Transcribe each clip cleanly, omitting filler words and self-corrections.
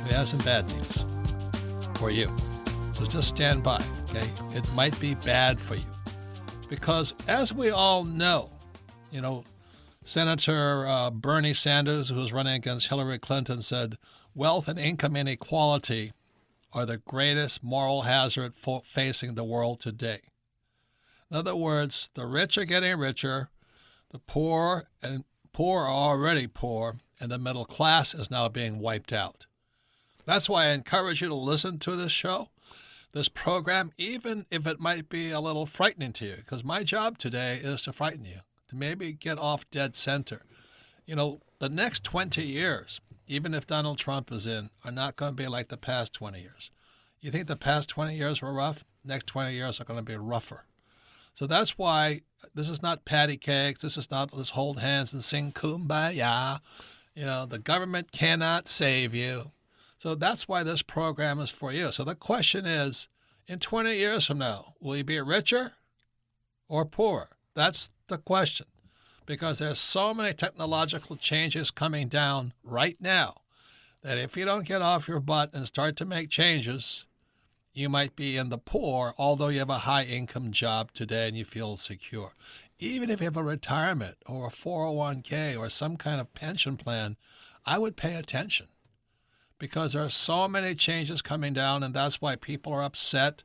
We have some bad news for you. So just stand by, okay? It might be bad for you. Because as we all know, Senator Bernie Sanders, who was running against Hillary Clinton, said wealth and income inequality are the greatest moral hazard facing the world today. In other words, the rich are getting richer, the poor are already poor, and the middle class is now being wiped out. That's why I encourage you to listen to this show, this program, even if it might be a little frightening to you, because my job today is to frighten you, to maybe get off dead center. The next 20 years, even if Donald Trump is in, are not going to be like the past 20 years. You think the past 20 years were rough? Next 20 years are going to be rougher. So that's why this is not patty cakes. This is not let's hold hands and sing kumbaya. The government cannot save you. So that's why this program is for you. So the question is, in 20 years from now, will you be richer or poorer? That's the question. Because there's so many technological changes coming down right now that if you don't get off your butt and start to make changes, you might be in the poor, although you have a high-income job today and you feel secure. Even if you have a retirement or a 401k or some kind of pension plan, I would pay attention because there are so many changes coming down, and that's why people are upset.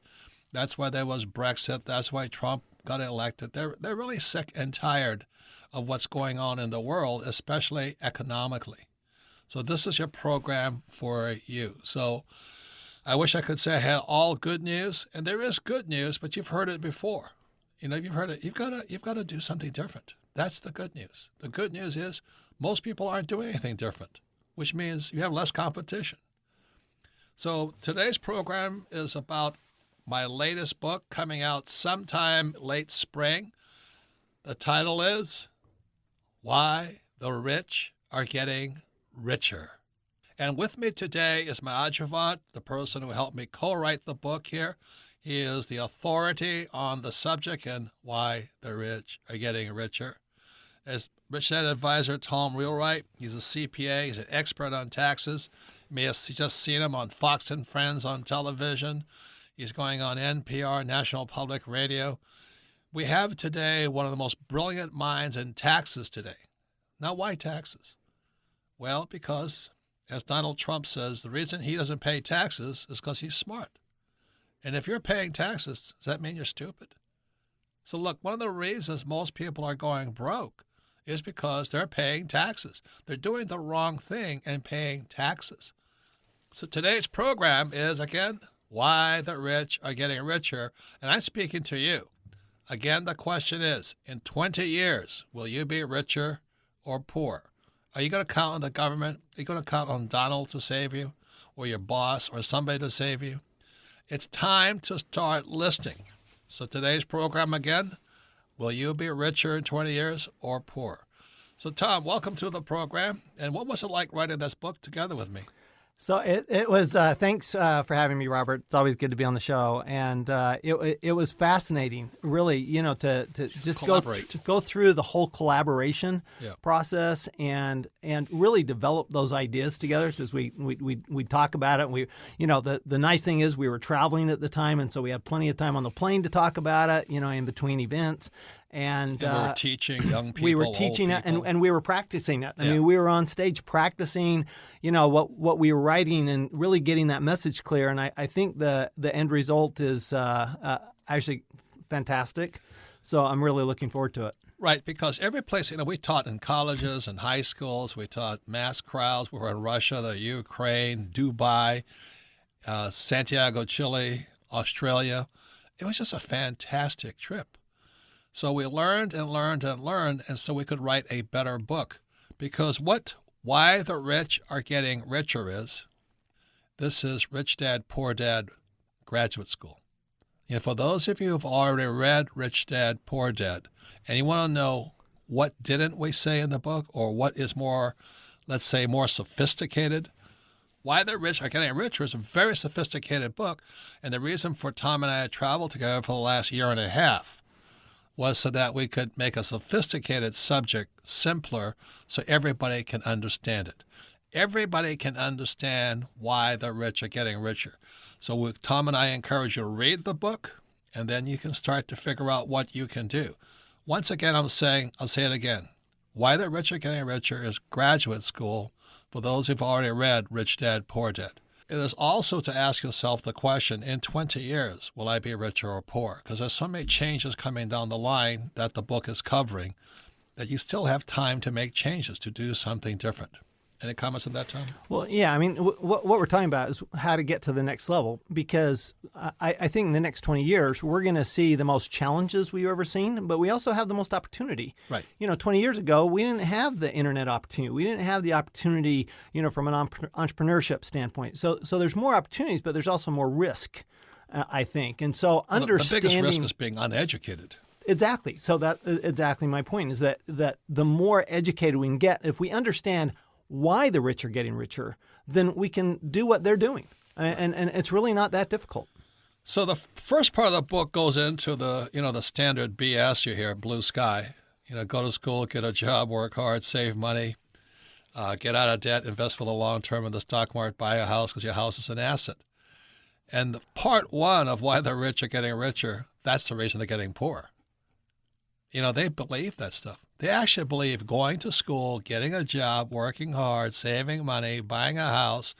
That's why there was Brexit. That's why Trump got elected. They're really sick and tired of what's going on in the world, especially economically. So this is your program for you. So I wish I could say I had all good news, and there is good news, but you've heard it before. You've heard it. You've got to do something different. That's the good news. The good news is most people aren't doing anything different, which means you have less competition. So today's program is about my latest book coming out sometime late spring. The title is Why the Rich Are Getting Richer. And with me today is my adjuvant, the person who helped me co-write the book here. He is the authority on the subject and why the rich are getting richer. As Rich Dad Advisor Tom Wheelwright, he's a CPA, he's an expert on taxes. You may have just seen him on Fox and Friends on television. He's going on NPR, National Public Radio. We have today one of the most brilliant minds in taxes today. Now, why taxes? Well, because, as Donald Trump says, the reason he doesn't pay taxes is because he's smart. And if you're paying taxes, does that mean you're stupid? So look, one of the reasons most people are going broke is because they're paying taxes. They're doing the wrong thing and paying taxes. So today's program is, again, why the rich are getting richer. And I'm speaking to you. Again, the question is, in 20 years, will you be richer or poor? Are you going to count on the government? Are you going to count on Donald to save you, or your boss, or somebody to save you? It's time to start listening. So today's program again, will you be richer in 20 years or poor? So Tom, welcome to the program. And what was it like writing this book together with me? So it was, thanks for having me, Robert. It's always good to be on the show. And it was fascinating, really, to just go through the whole collaboration process and really develop those ideas together, because we talk about it. The nice thing is we were traveling at the time, and so we had plenty of time on the plane to talk about it, in between events. And we were teaching young people. We were teaching it, and we were practicing it. I mean, we were on stage practicing, what we were writing and really getting that message clear. And I think the end result is actually fantastic. So I'm really looking forward to it. Right, because every place, we taught in colleges and high schools. We taught mass crowds. We were in Russia, the Ukraine, Dubai, Santiago, Chile, Australia. It was just a fantastic trip. So we learned and learned and learned, and so we could write a better book. Because why the rich are getting richer is, this is Rich Dad, Poor Dad Graduate School. For those of you who've already read Rich Dad, Poor Dad, and you want to know what didn't we say in the book, or what is more, let's say, more sophisticated, Why the Rich Are Getting Richer is a very sophisticated book, and the reason for Tom and I had traveled together for the last year and a half was so that we could make a sophisticated subject simpler so everybody can understand it. everybody can understand why the rich are getting richer. So Tom and I encourage you to read the book, and then you can start to figure out what you can do. Once again, I'll say it again. Why the Rich Are Getting Richer is graduate school for those who've already read Rich Dad, Poor Dad. It is also to ask yourself the question, in 20 years, will I be richer or poor? Because there's so many changes coming down the line that the book is covering that you still have time to make changes, to do something different. Any comments on that, Tom? Well, yeah. I mean, what we're talking about is how to get to the next level, because I think in the next 20 years, we're going to see the most challenges we've ever seen, but we also have the most opportunity. Right. 20 years ago, we didn't have the internet opportunity. We didn't have the opportunity, from an entrepreneurship standpoint. So there's more opportunities, but there's also more risk, I think. And so understanding... The biggest risk is being uneducated. Exactly. So that's exactly my point, is that the more educated we can get, if we understand why the rich are getting richer, then we can do what they're doing. And it's really not that difficult. So the first part of the book goes into the standard BS you hear, blue sky. Go to school, get a job, work hard, save money, get out of debt, invest for the long term in the stock market, buy a house because your house is an asset. And part one of why the rich are getting richer, that's the reason they're getting poor. They believe that stuff. They actually believe going to school, getting a job, working hard, saving money, buying a house,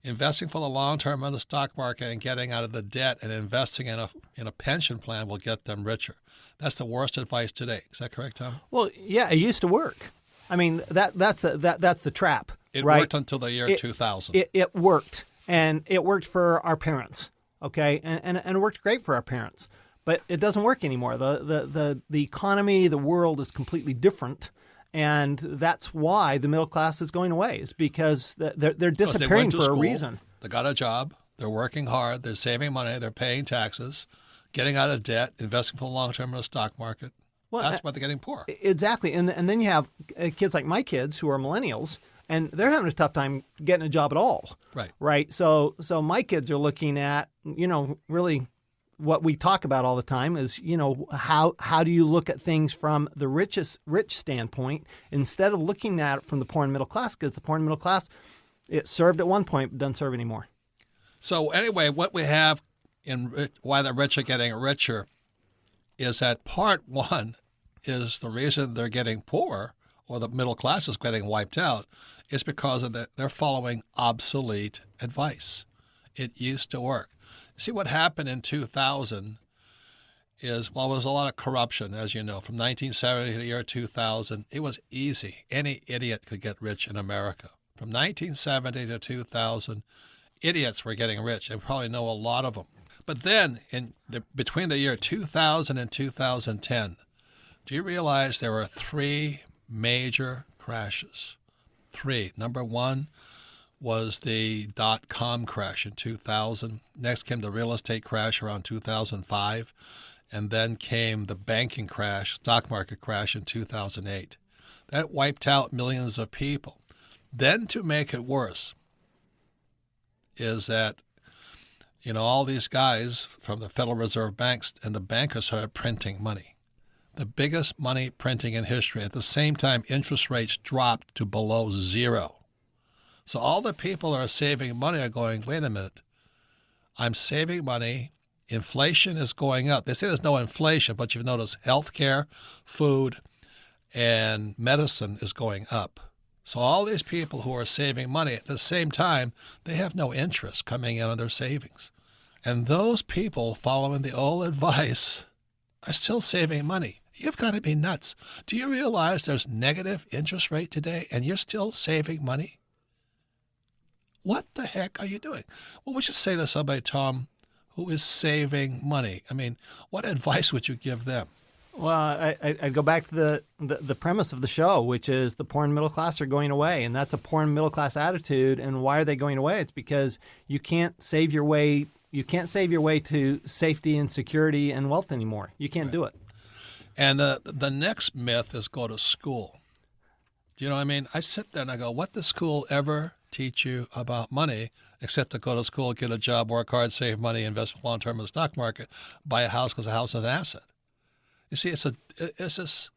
investing for the long term in the stock market, and getting out of the debt and investing in a pension plan will get them richer. That's the worst advice today. Is that correct, Tom? Well, yeah, it used to work. I mean, that's the trap. It right? worked until the year 2000. It worked, and it worked for our parents. Okay, and it worked great for our parents. But it doesn't work anymore. The economy, the world is completely different, and that's why the middle class is going away. Is because they're disappearing for a reason. They got a job. They're working hard. They're saving money. They're paying taxes, getting out of debt, investing for the long term in the stock market. Well, that's why they're getting poor. Exactly, and then you have kids like my kids who are millennials, and they're having a tough time getting a job at all. Right. Right. So my kids are looking at really. What we talk about all the time is, how do you look at things from the rich standpoint instead of looking at it from the poor and middle class? Because the poor and middle class, it served at one point, but doesn't serve anymore. So anyway, what we have in why the rich are getting richer is that part one is the reason they're getting poor, or the middle class is getting wiped out, is because of they're following obsolete advice. It used to work. See, what happened in 2000 is, there was a lot of corruption, as you know. From 1970 to the year 2000, it was easy. Any idiot could get rich in America. From 1970 to 2000, idiots were getting rich. You probably know a lot of them. But then, between the year 2000 and 2010, do you realize there were 3 major crashes? 3. Number one was the dot-com crash in 2000. Next came the real estate crash around 2005. And then came the banking crash, stock market crash in 2008. That wiped out millions of people. Then to make it worse is that, all these guys from the Federal Reserve banks and the bankers started printing money. The biggest money printing in history. At the same time, interest rates dropped to below 0. So all the people that are saving money are going, wait a minute, I'm saving money. Inflation is going up. They say there's no inflation, but you've noticed healthcare, food, and medicine is going up. So all these people who are saving money, at the same time, they have no interest coming in on their savings. And those people following the old advice are still saving money. You've got to be nuts. Do you realize there's negative interest rate today and you're still saving money? What the heck are you doing? What would you say to somebody, Tom, who is saving money? I mean, what advice would you give them? Well, I'd go back to the premise of the show, which is the poor and middle class are going away, and that's a poor and middle class attitude. And why are they going away? It's because you can't save your way. You can't save your way to safety and security and wealth anymore. You can't do it. And the next myth is go to school. Do you know what I mean? I sit there and I go, what does school ever teach you about money except to go to school, get a job, work hard, save money, invest for long term in the stock market, buy a house because a house is an asset? You see, it's this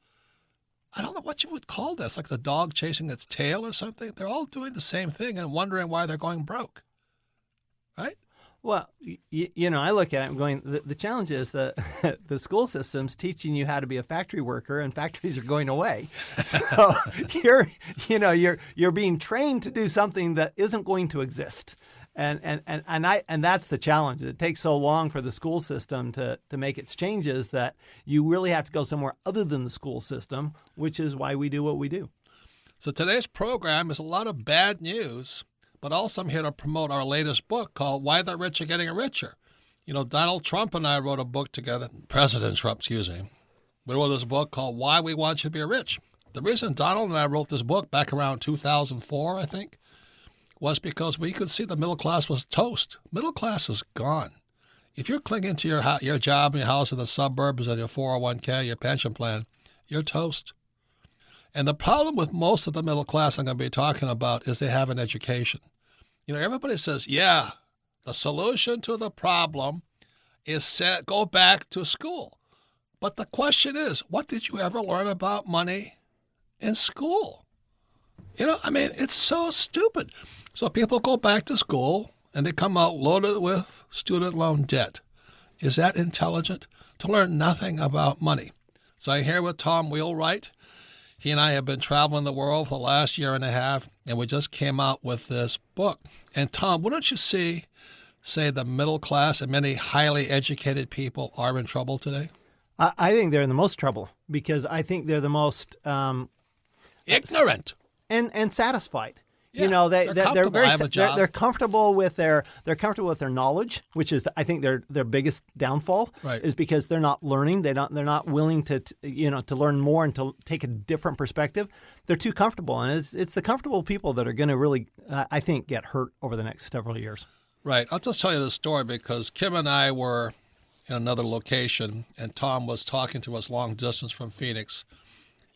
I don't know what you would call this, like the dog chasing its tail or something. They're all doing the same thing and wondering why they're going broke, right? Well, I look at it and going, the challenge is that the school system's teaching you how to be a factory worker, and factories are going away. So you're being trained to do something that isn't going to exist. And that's the challenge. It takes so long for the school system to make its changes that you really have to go somewhere other than the school system, which is why we do what we do. So today's program is a lot of bad news, but also I'm here to promote our latest book called Why the Rich Are Getting Richer. Donald Trump and I wrote a book together, President Trump, excuse me. We wrote this book called Why We Want You to Be Rich. The reason Donald and I wrote this book back around 2004, I think, was because we could see the middle class was toast. Middle class is gone. If you're clinging to your job, your house in the suburbs, and your 401k, your pension plan, you're toast. And the problem with most of the middle class I'm going to be talking about is they have an education. Everybody says, yeah, the solution to the problem is go back to school. But the question is, what did you ever learn about money in school? It's so stupid. So people go back to school and they come out loaded with student loan debt. Is that intelligent? To learn nothing about money. So I'm here with Tom Wheelwright. He and I have been traveling the world for the last year and a half, and we just came out with this book. And Tom, wouldn't you say the middle class and many highly educated people are in trouble today? I think they're in the most trouble because I think they're the most ignorant and satisfied. Yeah, they're comfortable with their knowledge, which is I think their biggest downfall. Right. Is because they're not learning. They're not willing to learn more and to take a different perspective. They're too comfortable, and it's the comfortable people that are going to really I think get hurt over the next several years. Right. I'll just tell you this story because Kim and I were in another location, and Tom was talking to us long distance from Phoenix.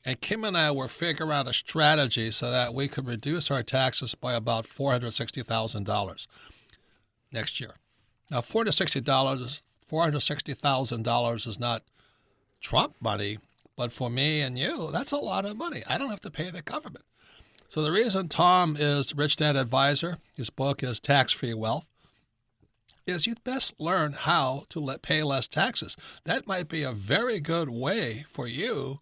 And Kim and I were figuring out a strategy so that we could reduce our taxes by about $460,000 next year. Now, $460,000 is not Trump money, but for me and you, that's a lot of money. I don't have to pay the government. So the reason Tom is Rich Dad Advisor, his book is Tax-Free Wealth, is you'd best learn how to pay less taxes. That might be a very good way for you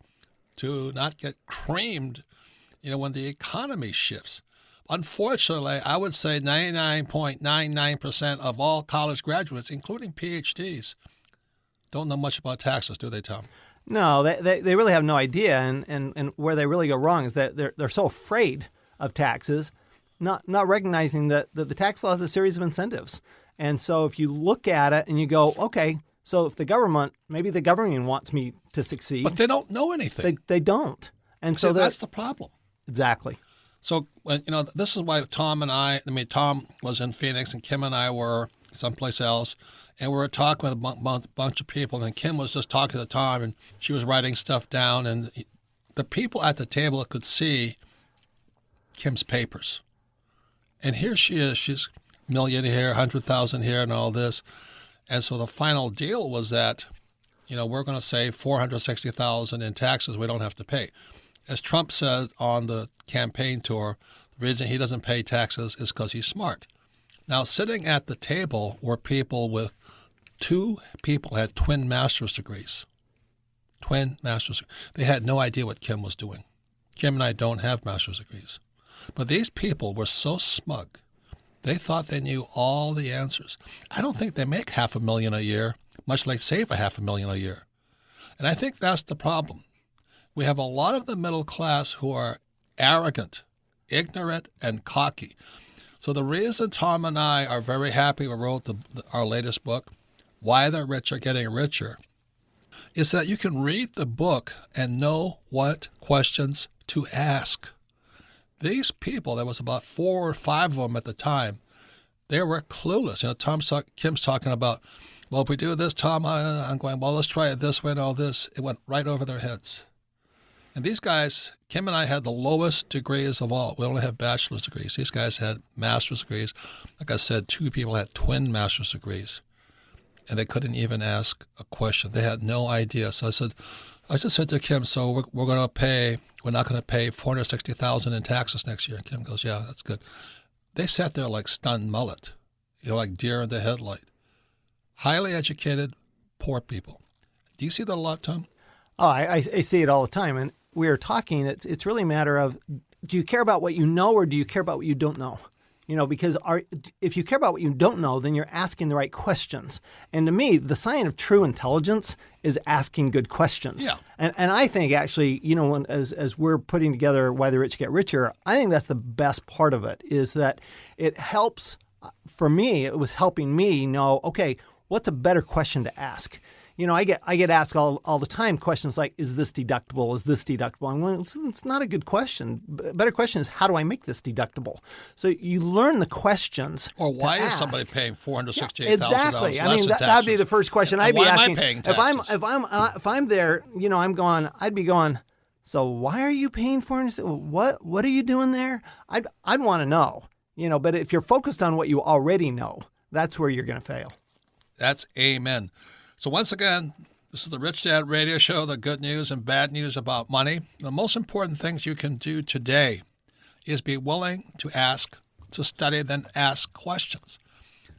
to not get creamed, when the economy shifts. Unfortunately, I would say 99.99% of all college graduates, including PhDs, don't know much about taxes, do they, Tom? No, they really have no idea, and where they really go wrong is that they're so afraid of taxes, not recognizing that the tax law is a series of incentives. And so if you look at it and you go, okay, so if maybe the government wants me to succeed. But they don't know anything. They don't. And so that's the problem. Exactly. So, this is why Tom was in Phoenix and Kim and I were someplace else. And we were talking with a bunch of people. And Kim was just talking to Tom and she was writing stuff down. And the people at the table could see Kim's papers. And here she is. She's $1 million here, 100,000 here and all this. And so the final deal was that, we're going to save $460,000 in taxes we don't have to pay. As Trump said on the campaign tour, the reason he doesn't pay taxes is because he's smart. Now, sitting at the table were two people had twin master's degrees. Twin master's degrees. They had no idea what Kim was doing. Kim and I don't have master's degrees. But these people were so smug. They thought they knew all the answers. I don't think they make $500,000 a year, much like save $500,000 a year. And I think that's the problem. We have a lot of the middle class who are arrogant, ignorant, and cocky. So the reason Tom and I are very happy we wrote our latest book, Why the Rich Are Getting Richer, is that you can read the book and know what questions to ask. These people, there was about 4 or 5 of them at the time, they were clueless. Kim's talking about, well, if we do this, Tom, I'm going, well, let's try it this way and all this. It went right over their heads. And these guys, Kim and I had the lowest degrees of all. We only have bachelor's degrees. These guys had master's degrees. Like I said, 2 people had twin master's degrees. And they couldn't even ask a question. They had no idea. So I said, I just said to Kim, so we're not going to pay $460,000 in taxes next year. And Kim goes, yeah, that's good. They sat there like stunned mullet, like deer in the headlight. Highly educated, poor people. Do you see that a lot, Tom? Oh, I see it all the time. And we were talking, it's really a matter of, do you care about what you know or do you care about what you don't know? Because if you care about what you don't know, then you're asking the right questions. And to me, the sign of true intelligence is asking good questions. Yeah. And I think actually, as we're putting together Why the Rich Get Richer, I think that's the best part of it, is that it helps, for me, it was helping me know, okay, what's a better question to ask? I get asked all the time questions like, is this deductible? Is this deductible? I'm going, it's not a good question. A better question is, how do I make this deductible? So you learn the questions. Or why is somebody paying $468,000? Yeah, exactly. I mean, that'd be the first question I'd be asking. Why am I paying taxes? If I'm there, I'd be going, so why are you paying for it? What are you doing there? I'd want to know. But if you're focused on what you already know, that's where you're going to fail. That's amen. So once again, this is the Rich Dad Radio Show, the good news and bad news about money. The most important things you can do today is be willing to ask, to study, then ask questions.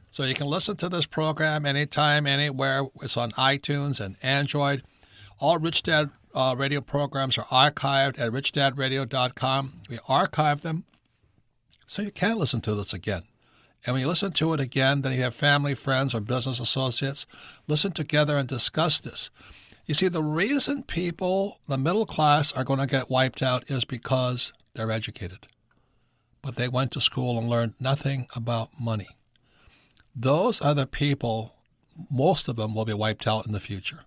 So you can listen to this program anytime, anywhere. It's on iTunes and Android. All Rich Dad radio programs are archived at richdadradio.com. We archive them so you can listen to this again. And when you listen to it again, then you have family, friends, or business associates listen together and discuss this. You see, the reason people, the middle class, are going to get wiped out is because they're educated. But they went to school and learned nothing about money. Those are the people, most of them will be wiped out in the future.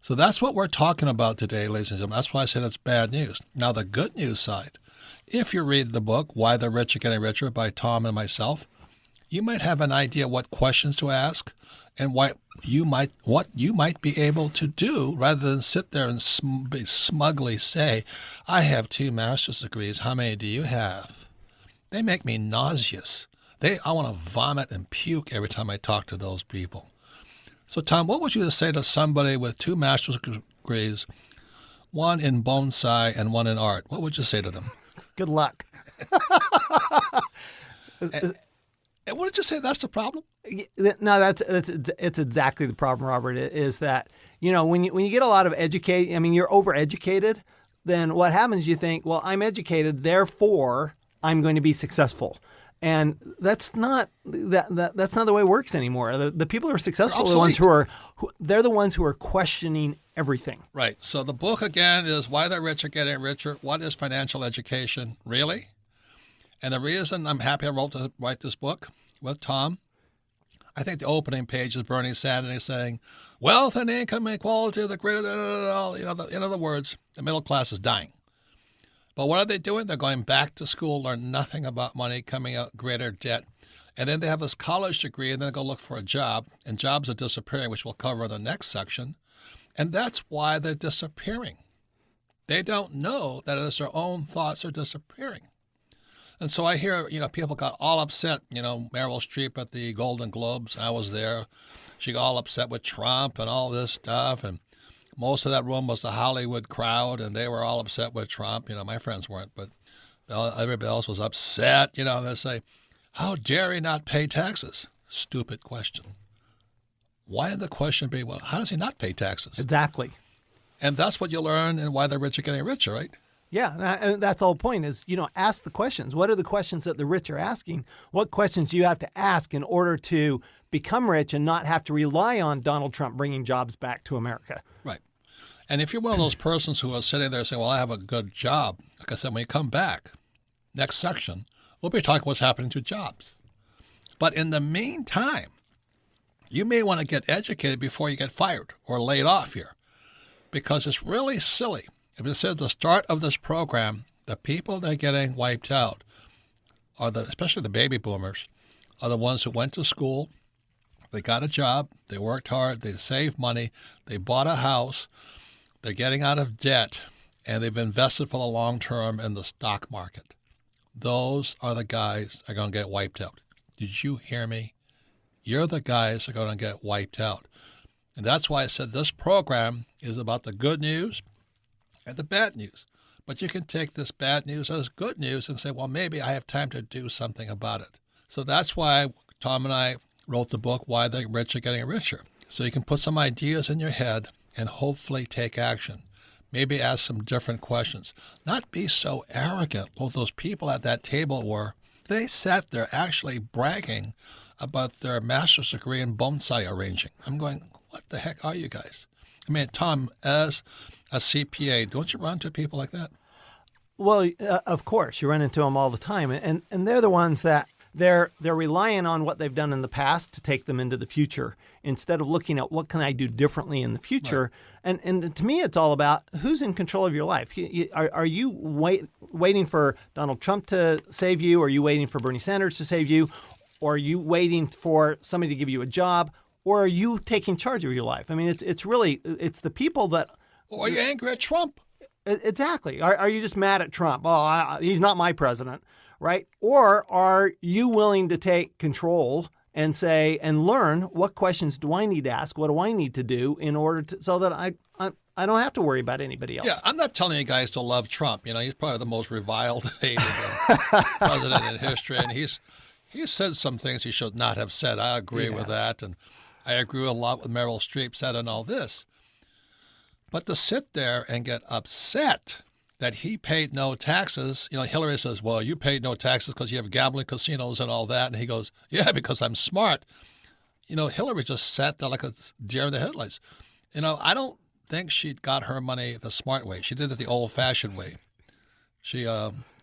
So that's what we're talking about today, ladies and gentlemen. That's why I said it's bad news. Now, the good news side, if you read the book, Why the Rich Are Getting Richer by Tom and myself, you might have an idea what questions to ask and what you might be able to do rather than sit there and smugly say, I have 2 master's degrees. How many do you have? They make me nauseous. I want to vomit and puke every time I talk to those people. So, Tom, what would you say to somebody with 2 master's degrees, one in bonsai and one in art? What would you say to them? Good luck. And wouldn't you say that's the problem? No, it's exactly the problem, Robert, is that, when you get a lot of you're overeducated, then what happens, you think, well, I'm educated, therefore I'm going to be successful. And that's not that's not the way it works anymore. The people who are successful are the ones they're the ones who are questioning everything. Right. So the book again is Why the Rich Are Getting Richer. What is financial education really? And the reason I'm happy I write this book with Tom, I think the opening page is Bernie Sanders saying, wealth and income equality, the greater, in other words, the middle class is dying. But what are they doing? They're going back to school, learn nothing about money, coming out greater debt. And then they have this college degree and then go look for a job. And jobs are disappearing, which we'll cover in the next section. And that's why they're disappearing. They don't know that it's their own thoughts are disappearing. And so I hear, people got all upset. Meryl Streep at the Golden Globes, I was there. She got all upset with Trump and all this stuff. And most of that room was the Hollywood crowd, and they were all upset with Trump. My friends weren't, but everybody else was upset. They say, how dare he not pay taxes? Stupid question. Why did the question be, well, how does he not pay taxes? Exactly. And that's what you learn in Why the Rich Are Getting Richer, right? Yeah, and that's the whole point is, ask the questions. What are the questions that the rich are asking? What questions do you have to ask in order to become rich and not have to rely on Donald Trump bringing jobs back to America? Right. And if you're one of those persons who are sitting there saying, well, I have a good job, like I said, when you come back, next section, we'll be talking what's happening to jobs. But in the meantime, you may want to get educated before you get fired or laid off here, because it's really silly. If it said at the start of this program, the people that are getting wiped out are especially the baby boomers, are the ones who went to school, they got a job, they worked hard, they saved money, they bought a house, they're getting out of debt, and they've invested for the long term in the stock market. Those are the guys that are going to get wiped out. Did you hear me? You're the guys that are going to get wiped out. And that's why I said this program is about the good news and the bad news. But you can take this bad news as good news and say, well, maybe I have time to do something about it. So that's why Tom and I wrote the book, Why the Rich Are Getting Richer. So you can put some ideas in your head and hopefully take action. Maybe ask some different questions. Not be so arrogant. Well, those people at that table were. They sat there actually bragging about their master's degree in bonsai arranging. I'm going, what the heck are you guys? I mean, Tom, as a CPA, don't you run into people like that? Well, of course, you run into them all the time. And they're the ones that they're relying on what they've done in the past to take them into the future instead of looking at what can I do differently in the future. Right. And to me, it's all about who's in control of your life. Are you waiting for Donald Trump to save you? Are you waiting for Bernie Sanders to save you? Or are you waiting for somebody to give you a job? Or are you taking charge of your life? I mean, it's really the people that... Or are you angry at Trump? Exactly. Are you just mad at Trump? Oh, he's not my president, right? Or are you willing to take control and say and learn what questions do I need to ask? What do I need to do in order to so that I don't have to worry about anybody else? Yeah, I'm not telling you guys to love Trump. You know, he's probably the most reviled, hated president in history, and he's said some things he should not have said. I agree with that, and I agree a lot with Meryl Streep said and all this. But to sit there and get upset that he paid no taxes, you know, Hillary says, well, you paid no taxes because you have gambling casinos and all that. And he goes, yeah, because I'm smart. You know, Hillary just sat there like a deer in the headlights. You know, I don't think she got her money the smart way. She did it the old-fashioned way. She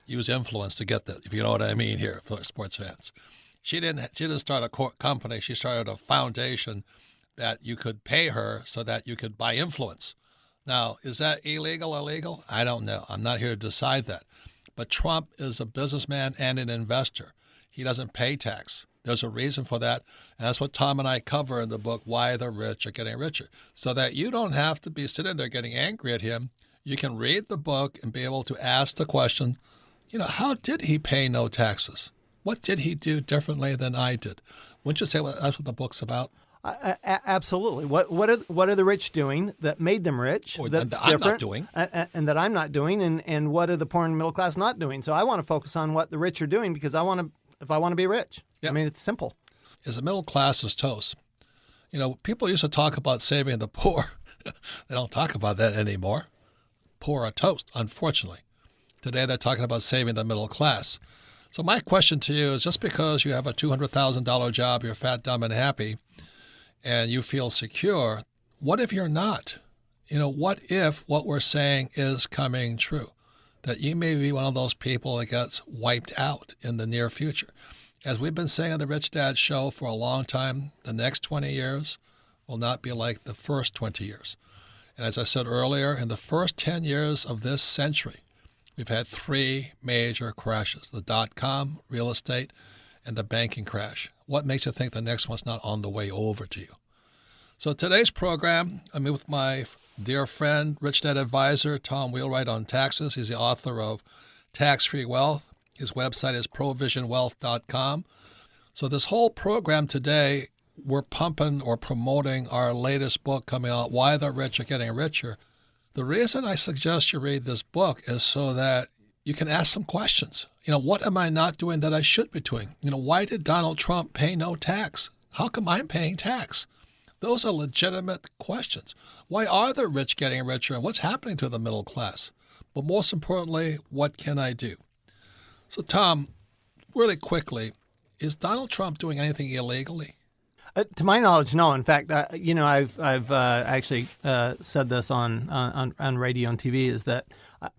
used influence to get that, if you know what I mean here for sports fans. She didn't start a company. She started a foundation that you could pay her so that you could buy influence. Now, is that illegal or legal? I don't know. I'm not here to decide that. But Trump is a businessman and an investor. He doesn't pay tax. There's a reason for that. And that's what Tom and I cover in the book, Why the Rich Are Getting Richer. So that you don't have to be sitting there getting angry at him. You can read the book and be able to ask the question, you know, how did he pay no taxes? What did he do differently than I did? Wouldn't you say that's what the book's about? Absolutely. What are the rich doing that made them rich? That's I'm not doing. And that I'm not doing. And what are the poor and middle class not doing? So I want to focus on what the rich are doing because if I want to be rich. Yep. I mean, it's simple. As the middle class is toast. You know, people used to talk about saving the poor. They don't talk about that anymore. Poor are toast, unfortunately. Today they're talking about saving the middle class. So my question to you is, just because you have a $200,000 job, you're fat, dumb, and happy, and you feel secure, what if you're not? You know, what if what we're saying is coming true? That you may be one of those people that gets wiped out in the near future. As we've been saying on the Rich Dad Show for a long time, the next 20 years will not be like the first 20 years. And as I said earlier, in the first 10 years of this century, we've had 3 major crashes: the dot-com, real estate, and the banking crash. What makes you think the next one's not on the way over to you? So today's program, I'm with my dear friend, Rich Dad Advisor, Tom Wheelwright on taxes. He's the author of Tax-Free Wealth. His website is provisionwealth.com. So this whole program today, we're pumping or promoting our latest book coming out, Why the Rich Are Getting Richer. The reason I suggest you read this book is so that you can ask some questions. You know, what am I not doing that I should be doing? You know, why did Donald Trump pay no tax? How come I'm paying tax? Those are legitimate questions. Why are the rich getting richer, and what's happening to the middle class? But most importantly, what can I do? So, Tom, really quickly, is Donald Trump doing anything illegally? To my knowledge, no. In fact, you know, I've actually said this on radio and TV, is that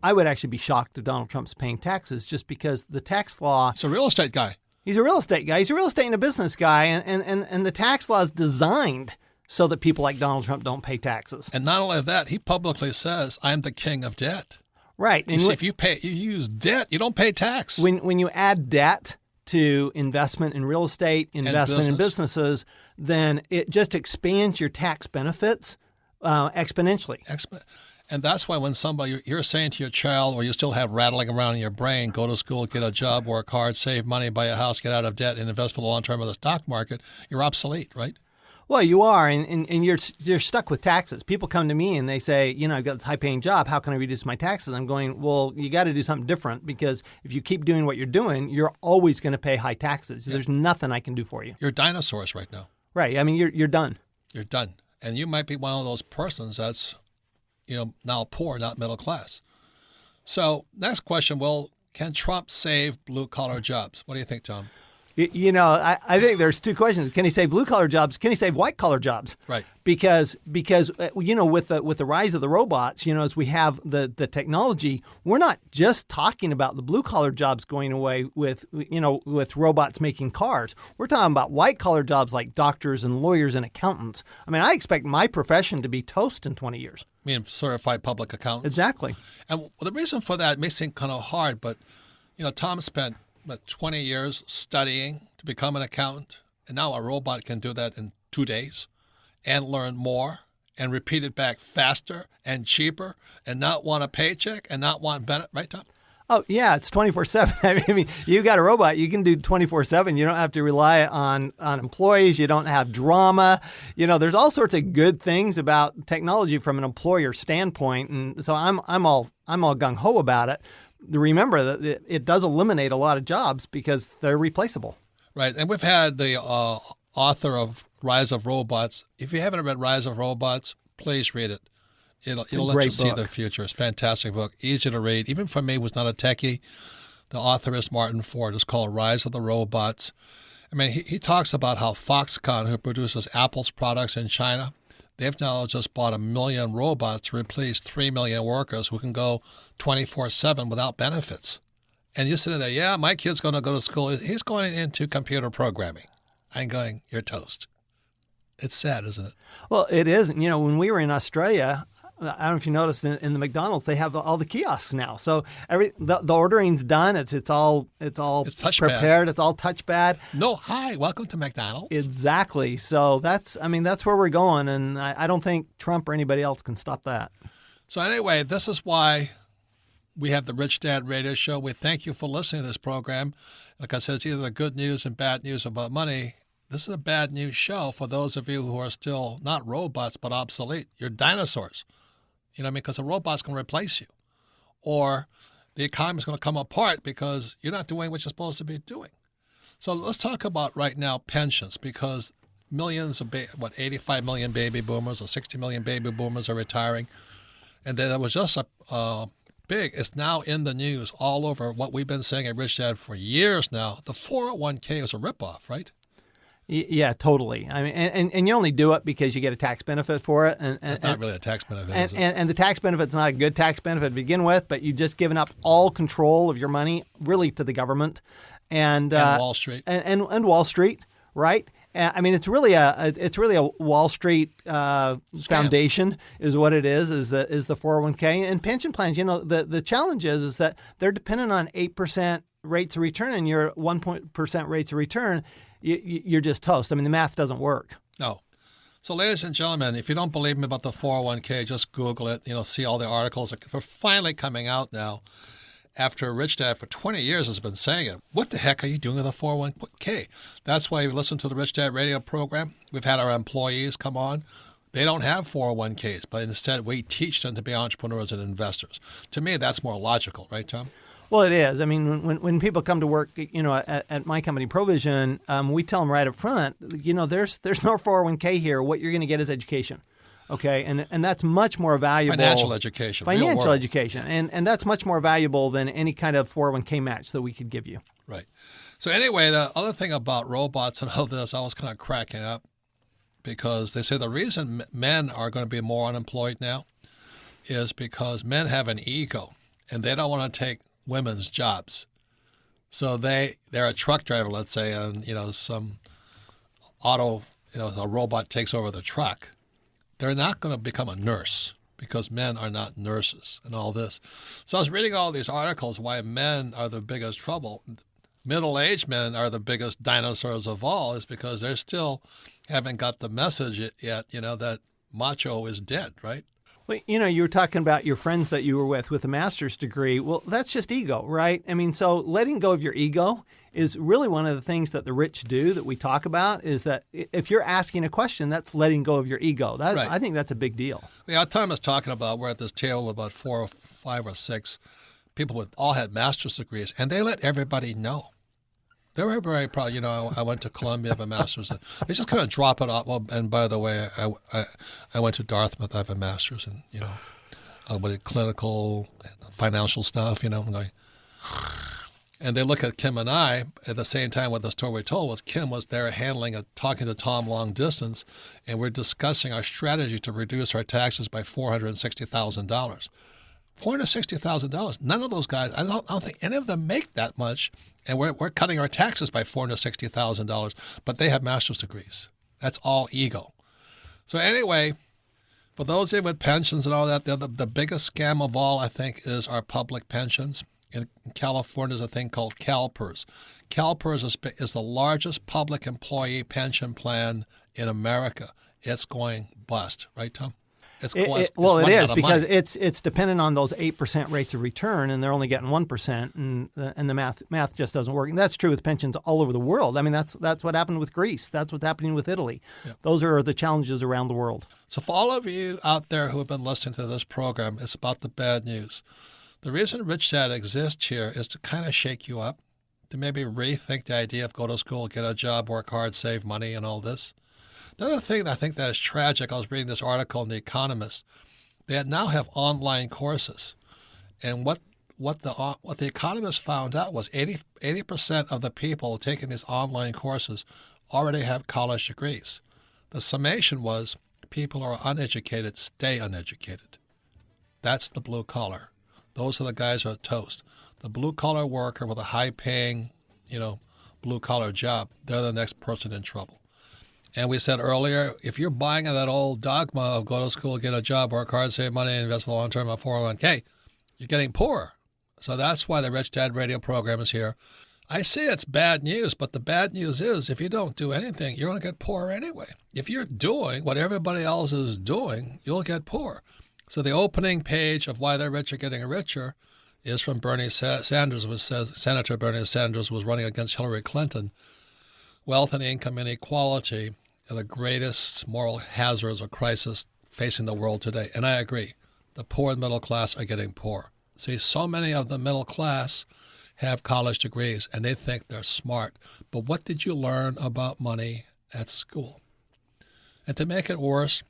I would actually be shocked if Donald Trump's paying taxes, just because the tax law. He's a real estate guy. He's a real estate guy. He's a real estate and a business guy, and the tax law is designed so that people like Donald Trump don't pay taxes. And not only that, he publicly says, "I'm the king of debt." Right. And see, if you use debt, you don't pay tax. When you add debt to investment in real estate, investment in businesses, then it just expands your tax benefits exponentially. And that's why when you're saying to your child, or you still have rattling around in your brain, go to school, get a job, work hard, save money, buy a house, get out of debt, and invest for the long term of the stock market, you're obsolete, right? Well, you are, and you're stuck with taxes. People come to me and they say, I've got this high-paying job. How can I reduce my taxes? I'm going, well, you got to do something different, because if you keep doing what you're doing, you're always going to pay high taxes. Yeah. There's nothing I can do for you. You're dinosaurs right now. Right. I mean, you're done. You're done. And you might be one of those persons that's, now poor, not middle class. So next question, well, can Trump save blue-collar jobs? What do you think, Tom? I think there's two questions. Can he save blue-collar jobs? Can he save white-collar jobs? Right. Because with the rise of the robots, as we have the technology, we're not just talking about the blue-collar jobs going away with robots making cars. We're talking about white-collar jobs like doctors and lawyers and accountants. I mean, I expect my profession to be toast in 20 years. I mean, certified public accountants. Exactly. And the reason for that may seem kind of hard, but, Tom spent 20 years studying to become an accountant, and now a robot can do that in 2 days and learn more and repeat it back faster and cheaper and not want a paycheck and not want benefit. Right, Tom? Oh, yeah, it's 24/7. I mean, you got a robot, you can do 24/7. You don't have to rely on employees. You don't have drama. There's all sorts of good things about technology from an employer standpoint, and so I'm all gung-ho about it. Remember that it does eliminate a lot of jobs because they're replaceable. Right, and we've had the author of Rise of Robots. If you haven't read Rise of Robots, please read it. It'll let you see the future. It's a fantastic book, easy to read. Even for me, who's not a techie, the author is Martin Ford. It's called Rise of the Robots. I mean, he talks about how Foxconn, who produces Apple's products in China, they've now just bought 1 million robots to replace 3 million workers who can go 24/7 without benefits. And you're sitting there, yeah, my kid's going to go to school. He's going into computer programming. I'm going, you're toast. It's sad, isn't it? Well, it is. When we were in Australia, I don't know if you noticed in the McDonald's, they have all the kiosks now. So the ordering's done. It's all prepared. It's all touchpad. No, hi, welcome to McDonald's. Exactly. So that's where we're going, and I don't think Trump or anybody else can stop that. So anyway, this is why we have the Rich Dad Radio Show. We thank you for listening to this program. Like I said, it's either the good news and bad news about money. This is a bad news show for those of you who are still not robots but obsolete. You're dinosaurs. Because a robot's going to replace you. Or the economy's going to come apart because you're not doing what you're supposed to be doing. So let's talk about right now pensions, because millions of, 85 million baby boomers or 60 million baby boomers are retiring. And there was just it's now in the news all over what we've been saying at Rich Dad for years now. The 401k is a ripoff, right? Yeah, totally. I mean, and you only do it because you get a tax benefit for it. And it's not really a tax benefit, is it? And the tax benefit's not a good tax benefit to begin with, but you've just given up all control of your money, really, to the government. And Wall Street. And Wall Street, right? I mean, it's really a Wall Street foundation is what it is the 401k and pension plans. The challenge is that they're dependent on 8% rates of return, and your 1% rates of return. You're just toast. I mean, the math doesn't work. No. So, ladies and gentlemen, if you don't believe me about the 401k, just Google it. See all the articles. They're finally coming out now after Rich Dad for 20 years has been saying it. What the heck are you doing with a 401k? That's why you listen to the Rich Dad radio program. We've had our employees come on. They don't have 401ks, but instead we teach them to be entrepreneurs and investors. To me, that's more logical, right, Tom? Well, it is. I mean, when people come to work, at my company, Provision, we tell them right up front, there's no 401k here. What you're going to get is education. Okay, and that's much more valuable. Financial education. Financial education. And that's much more valuable than any kind of 401k match that we could give you. Right. So anyway, the other thing about robots and all this, I was kind of cracking up because they say the reason men are going to be more unemployed now is because men have an ego and they don't want to take women's jobs. So they're a truck driver, let's say, and some auto, a robot takes over the truck. They're not going to become a nurse because men are not nurses and all this. So I was reading all these articles why men are the biggest trouble. Middle-aged men are the biggest dinosaurs of all is because they still haven't got the message yet, that macho is dead, right? Well, you were talking about your friends that you were with a master's degree. Well, that's just ego, right? I mean, so letting go of your ego is really one of the things that the rich do that we talk about, is that if you're asking a question, that's letting go of your ego. Right. I think that's a big deal. Yeah, Tom is talking about, we're at this table about 4 or 5 or 6 people who all had master's degrees, and they let everybody know. They were very proud. I went to Columbia, I have a master's. They just kind of drop it off. Well, and by the way, I went to Dartmouth. I have a master's in, clinical, financial stuff, I'm going. And they look at Kim and I at the same time. What the story we told was Kim was there talking to Tom long distance, and we're discussing our strategy to reduce our taxes by $460,000. $460,000. None of those guys, I don't think any of them make that much, and we're cutting our taxes by $460,000, but they have master's degrees. That's all ego. So anyway, for those of you with pensions and all that, the biggest scam of all, I think, is our public pensions. In California, there's a thing called CalPERS. CalPERS is the largest public employee pension plan in America. It's going bust, right, Tom? It is because it's dependent on those 8% rates of return, and they're only getting 1%, and the math just doesn't work. And that's true with pensions all over the world. I mean, that's what happened with Greece. That's what's happening with Italy. Yeah. Those are the challenges around the world. So for all of you out there who have been listening to this program, it's about the bad news. The reason Rich Dad exists here is to kind of shake you up, to maybe rethink the idea of go to school, get a job, work hard, save money, and all this. The other thing that I think that is tragic, I was reading this article in The Economist. They now have online courses, and what the Economist found out was 80% of the people taking these online courses already have college degrees. The summation was people who are uneducated stay uneducated. That's the blue collar. Those are the guys who are toast. The blue collar worker with a high paying, blue collar job, they're the next person in trouble. And we said earlier, if you're buying that old dogma of go to school, get a job, work hard, save money, invest in the long term on 401k, you're getting poorer. So that's why the Rich Dad Radio program is here. I see it's bad news, but the bad news is if you don't do anything, you're going to get poorer anyway. If you're doing what everybody else is doing, you'll get poor. So the opening page of Why the Rich Are Getting Richer is from Bernie Sanders, which says Senator Bernie Sanders was running against Hillary Clinton. Wealth and income inequality are the greatest moral hazards or crisis facing the world today. And I agree. The poor and middle class are getting poor. See, so many of the middle class have college degrees, and they think they're smart. But what did you learn about money at school? And to make it worse,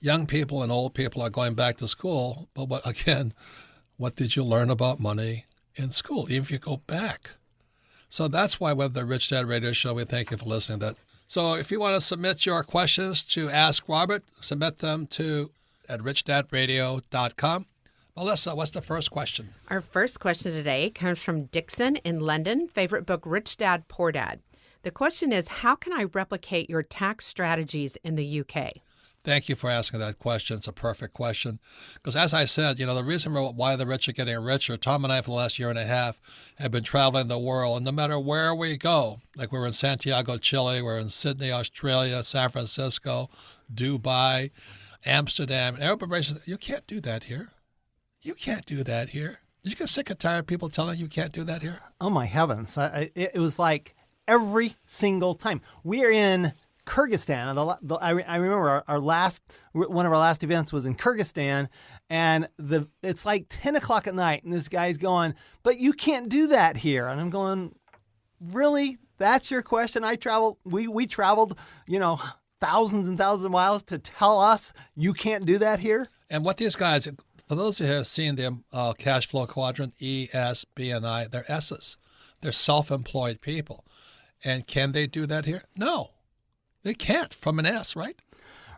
young people and old people are going back to school. But what did you learn about money in school, even if you go back? So that's why we have the Rich Dad Radio Show. We thank you for listening to that. So if you want to submit your questions to Ask Robert, submit them at richdadradio.com. Melissa, what's the first question? Our first question today comes from Dixon in London. Favorite book, Rich Dad, Poor Dad. The question is, how can I replicate your tax strategies in the UK? Thank you for asking that question. It's a perfect question. Because as I said, the reason why the rich are getting richer, Tom and I for the last year and a half have been traveling the world. And no matter where we go, like we were in Santiago, Chile, we're in Sydney, Australia, San Francisco, Dubai, Amsterdam. And everybody says, you can't do that here. You can't do that here. Did you get sick and tired of people telling you can't do that here? Oh, my heavens. It was like every single time. We are in Kyrgyzstan. I remember one of our last events was in Kyrgyzstan, and it's like 10 o'clock at night, and this guy's going, but you can't do that here. And I'm going, really? That's your question? We traveled, thousands and thousands of miles to tell us you can't do that here? And what these guys, for those who have seen the cash flow quadrant, E, S, B, and I, they're S's. They're self-employed people. And can they do that here? No. They can't from an S, right?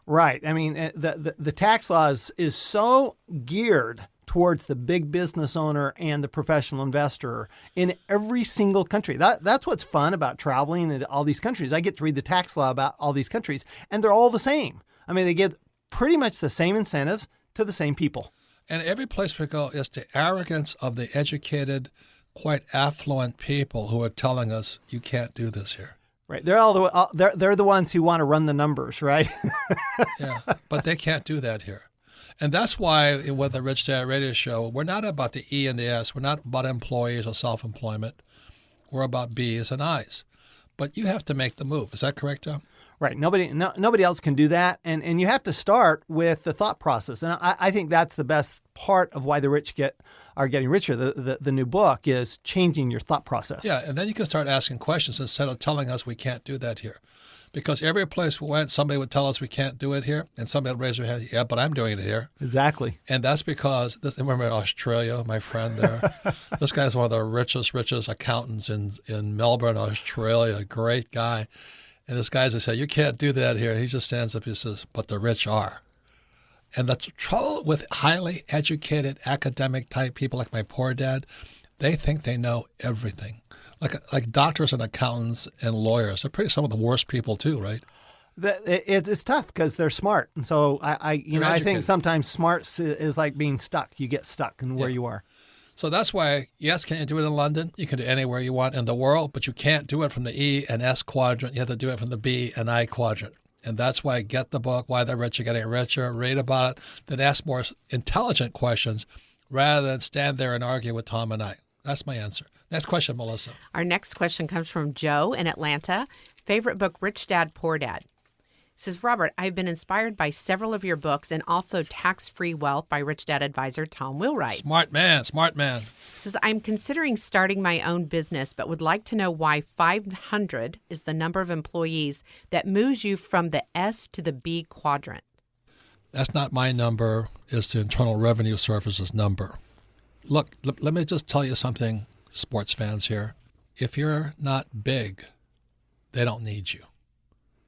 Right. I mean, the tax law is so geared towards the big business owner and the professional investor in every single country. That's what's fun about traveling into all these countries. I get to read the tax law about all these countries, and they're all the same. I mean, they give pretty much the same incentives to the same people. And every place we go is the arrogance of the educated, quite affluent people who are telling us you can't do this here. Right, they're the ones who want to run the numbers, right? Yeah, but they can't do that here, and that's why with the Rich Dad Radio Show, we're not about the E and the S. We're not about employees or self-employment. We're about B's and I's. But you have to make the move. Is that correct, Tom? Right. Nobody else can do that. And you have to start with the thought process. And I think that's the best part of why the rich are getting richer. The new book is changing your thought process. Yeah, and then you can start asking questions instead of telling us we can't do that here. Because every place we went, somebody would tell us we can't do it here, and somebody would raise their hand, yeah, but I'm doing it here. Exactly. And that's because, remember Australia, my friend there? This guy's one of the richest accountants in Melbourne, Australia, a great guy. And this guy says, you can't do that here. And he just stands up and says, but the rich are. And the trouble with highly educated academic type people like my poor dad, they think they know everything. Like doctors and accountants and lawyers. They're pretty some of the worst people too, right? It's tough because they're smart. And so I think sometimes smart is like being stuck. You get stuck in where you are. So that's why, yes, can you do it in London? You can do it anywhere you want in the world, but you can't do it from the E and S quadrant. You have to do it from the B and I quadrant. And that's why get the book, Why the Rich Are Getting Richer, read about it, then ask more intelligent questions rather than stand there and argue with Tom and I. That's my answer. Next question, Melissa. Our next question comes from Joe in Atlanta. Favorite book, Rich Dad, Poor Dad. He says, Robert, I've been inspired by several of your books and also Tax-Free Wealth by Rich Dad advisor Tom Wheelwright. Smart man. He says, I'm considering starting my own business, but would like to know why 500 is the number of employees that moves you from the S to the B quadrant. That's not my number. It's the Internal Revenue Service's number. Look, let me just tell you something, sports fans here. If you're not big, they don't need you.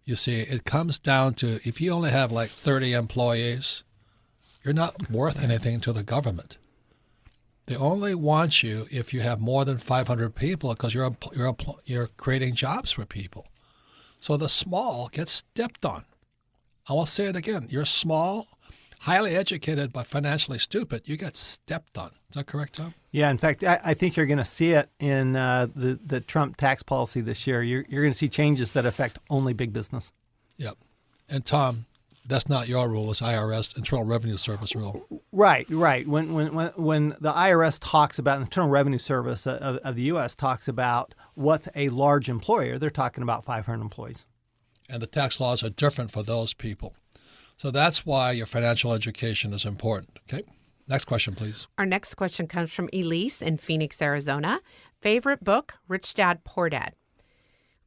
You see, it comes down to if you only have like 30 employees, you're not worth anything to the government. They only want you if you have more than 500 people because you're creating jobs for people. So the small get stepped on. I will say it again. You're small, highly educated, but financially stupid. You get stepped on. Is that correct, Tom? Yeah. In fact, I think you're going to see it in the Trump tax policy this year. You're going to see changes that affect only big business. Yep. And Tom, that's not your rule. It's IRS, Internal Revenue Service rule. Right. When the IRS talks about, the Internal Revenue Service of the U.S. talks about what's a large employer, they're talking about 500 employees. And the tax laws are different for those people. So that's why your financial education is important. Okay. Next question, please. Our next question comes from Elise in Phoenix, Arizona. Favorite book, Rich Dad, Poor Dad.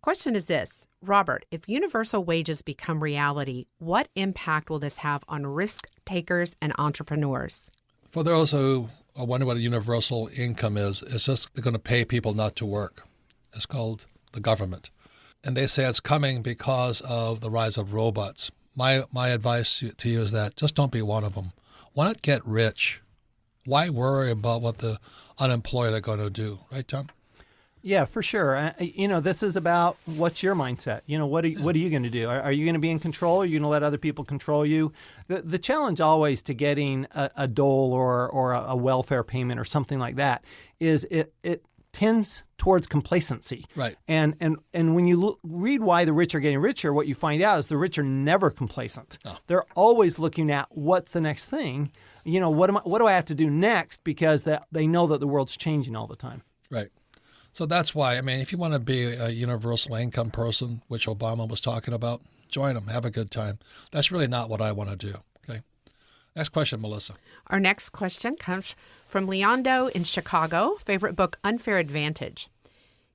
Question is this, Robert, if universal wages become reality, what impact will this have on risk takers and entrepreneurs? For those who are wondering what a universal income is, it's just they're going to pay people not to work. It's called the government. And they say it's coming because of the rise of robots. My advice to you is that just don't be one of them. Why not get rich? Why worry about what the unemployed are going to do? Right, Tom? Yeah, for sure. This is about what's your mindset. What are you going to do? Are you going to be in control? Are you going to let other people control you? The challenge always to getting a dole or a welfare payment or something like that is it tends towards complacency. Right. And when you read Why the Rich Are Getting Richer, what you find out is the rich are never complacent. Oh. They're always looking at what's the next thing. What do I have to do next? Because they know that the world's changing all the time. Right. So that's why, if you want to be a universal income person, which Obama was talking about, join them. Have a good time. That's really not what I want to do. Okay. Next question, Melissa. Our next question comes from Leondo in Chicago. Favorite book, Unfair Advantage.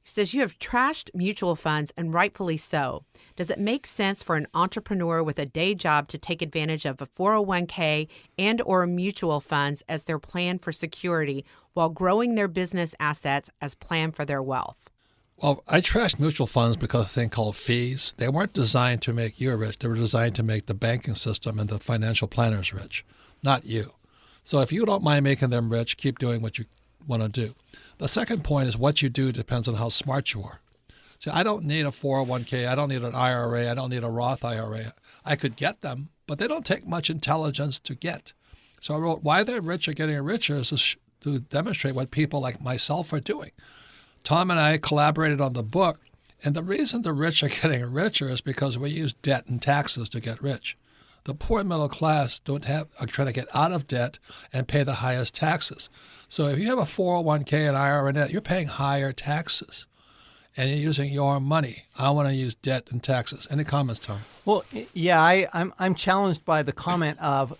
He says, you have trashed mutual funds, and rightfully so. Does it make sense for an entrepreneur with a day job to take advantage of a 401k and or mutual funds as their plan for security while growing their business assets as plan for their wealth? Well, I trashed mutual funds because of a thing called fees. They weren't designed to make you rich. They were designed to make the banking system and the financial planners rich, not you. So if you don't mind making them rich, keep doing what you want to do. The second point is what you do depends on how smart you are. See, I don't need a 401k. I don't need an IRA. I don't need a Roth IRA. I could get them, but they don't take much intelligence to get. So I wrote, Why the Rich Are Getting Richer is to demonstrate what people like myself are doing. Tom and I collaborated on the book, and the reason the rich are getting richer is because we use debt and taxes to get rich. The poor middle class are trying to get out of debt and pay the highest taxes. So if you have a 401k and IRA, you're paying higher taxes. and you're using your money. I want to use debt and taxes. Any comments, Tom? Well, yeah, I'm challenged by the comment of,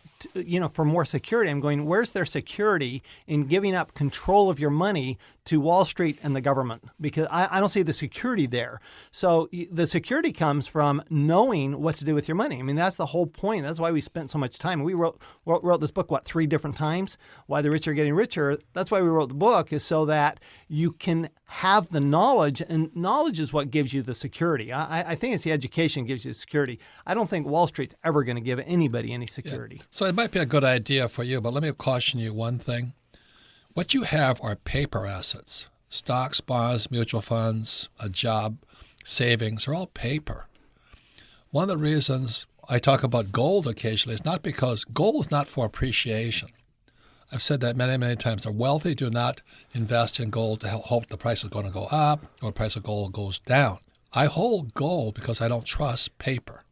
for more security. I'm going, where's their security in giving up control of your money to Wall Street and the government? Because I don't see the security there. So the security comes from knowing what to do with your money. I mean, that's the whole point. That's why we spent so much time. We wrote this book, 3 different times? Why the Rich Are Getting Richer. That's why we wrote the book, is so that you can have the knowledge, and knowledge is what gives you the security. I think it's the education gives you the security. I don't think Wall Street's ever going to give anybody any security. Yeah. So it might be a good idea for you, but let me caution you one thing. What you have are paper assets. Stocks, bonds, mutual funds, a job, savings are all paper. One of the reasons I talk about gold occasionally is not because gold is not for appreciation. I've said that many, many times. The wealthy do not invest in gold to hope the price is going to go up or the price of gold goes down. I hold gold because I don't trust paper.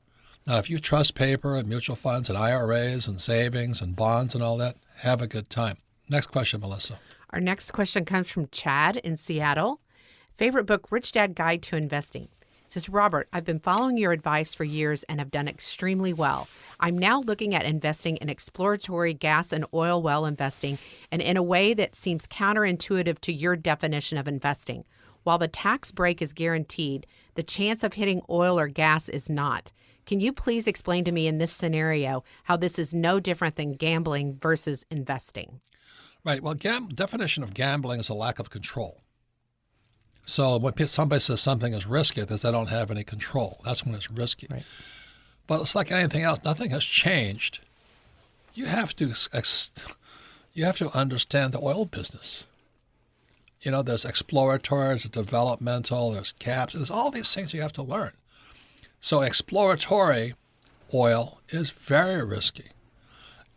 Now, if you trust paper and mutual funds and IRAs and savings and bonds and all that, have a good time. Next question, Melissa. Our next question comes from Chad in Seattle. Favorite book, Rich Dad Guide to Investing. It says, Robert, I've been following your advice for years and have done extremely well. I'm now looking at investing in exploratory gas and oil well investing, and in a way that seems counterintuitive to your definition of investing. While the tax break is guaranteed, the chance of hitting oil or gas is not. Can you please explain to me in this scenario how this is no different than gambling versus investing? Right. Well, definition of gambling is a lack of control. So when somebody says something is risky, it's they don't have any control. That's when it's risky. Right. But it's like anything else. Nothing has changed. You have to understand the oil business. There's exploratory, there's developmental, there's caps. There's all these things you have to learn. So exploratory oil is very risky,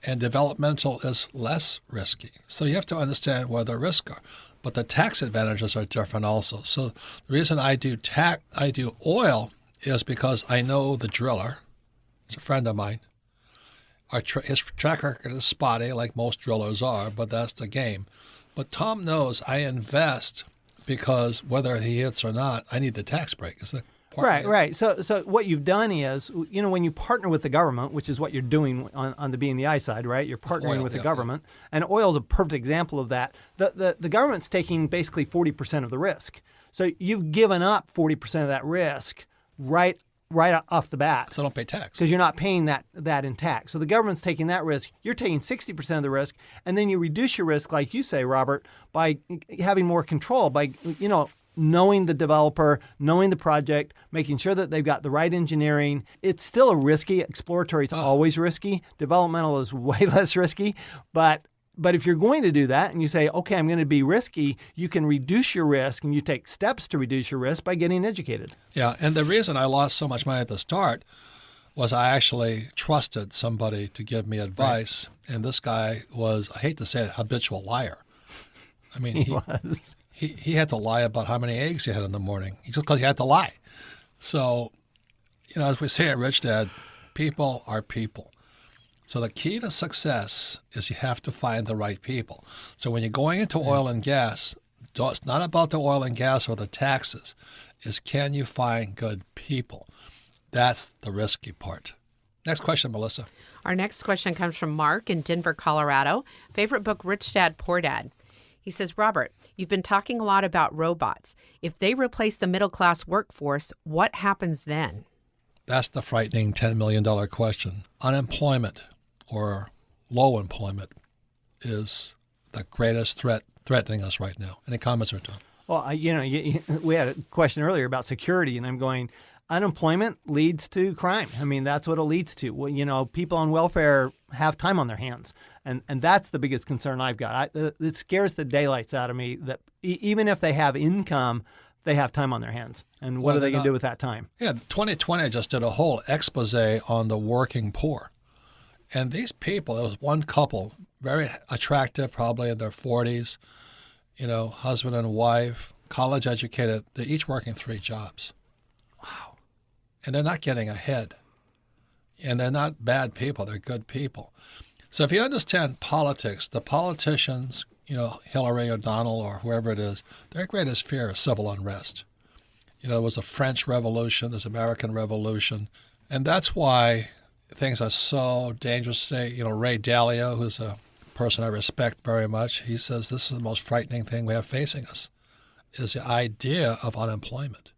and developmental is less risky. So you have to understand where the risks are. But the tax advantages are different also. So the reason I do oil is because I know the driller. It's a friend of mine. His track record is spotty, like most drillers are, but that's the game. But Tom knows I invest because whether he hits or not, I need the tax break. Is that Right. So what you've done is, when you partner with the government, which is what you're doing on the BNI side, right? You're partnering with the government, and oil is a perfect example of that. The government's taking basically 40% of the risk. So you've given up 40% of that risk right off the bat. So don't pay tax. Because you're not paying that in tax. So the government's taking that risk. You're taking 60% of the risk, and then you reduce your risk, like you say, Robert, by having more control, by, knowing the developer, knowing the project, making sure that they've got the right engineering. It's still a risky. Exploratory is always risky. Developmental is way less risky. But if you're going to do that and you say, okay, I'm going to be risky, you can reduce your risk, and you take steps to reduce your risk by getting educated. Yeah, and the reason I lost so much money at the start was I actually trusted somebody to give me advice. Right. And this guy was, I hate to say it, habitual liar. I mean, he was. He had to lie about how many eggs he had in the morning, just because he had to lie. So, as we say at Rich Dad, people are people. So the key to success is you have to find the right people. So when you're going into oil and gas, it's not about the oil and gas or the taxes. It's can you find good people? That's the risky part. Next question, Melissa. Our next question comes from Mark in Denver, Colorado. Favorite book, Rich Dad, Poor Dad. He says, Robert, you've been talking a lot about robots. If they replace the middle-class workforce, what happens then? That's the frightening $10 million question. Unemployment or low employment is the greatest threat threatening us right now. Any comments or Tom? Well, we had a question earlier about security, and I'm going, unemployment leads to crime. I mean, that's what it leads to. Well, people on welfare have time on their hands. And that's the biggest concern I've got. It scares the daylights out of me that even if they have income, they have time on their hands. And what are they going to do with that time? Yeah, 2020 just did a whole expose on the working poor. And these people, there was one couple, very attractive, probably in their 40s, husband and wife, college educated. They're each working 3 jobs. Wow. And they're not getting ahead. And they're not bad people. They're good people. So if you understand politics, the politicians, Hillary or Donald or whoever it is, their greatest fear is civil unrest. There was a French Revolution, there's American Revolution. And that's why things are so dangerous today. Ray Dalio, who's a person I respect very much, he says this is the most frightening thing we have facing us, is the idea of unemployment.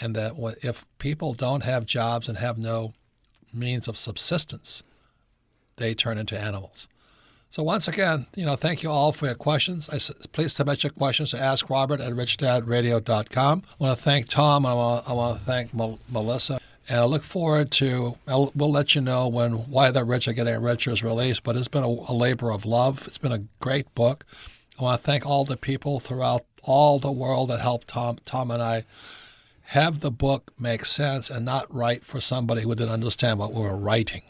And that if people don't have jobs and have no means of subsistence, they turn into animals. So once again, thank you all for your questions. Please submit your questions to AskRobert@richdadradio.com. I want to thank Tom. I want to thank Melissa. And I look forward to, we'll let you know when Why the Rich Are Getting Richer is released, but it's been a labor of love. It's been a great book. I want to thank all the people throughout all the world that helped Tom and I have the book make sense and not write for somebody who didn't understand what we were writing.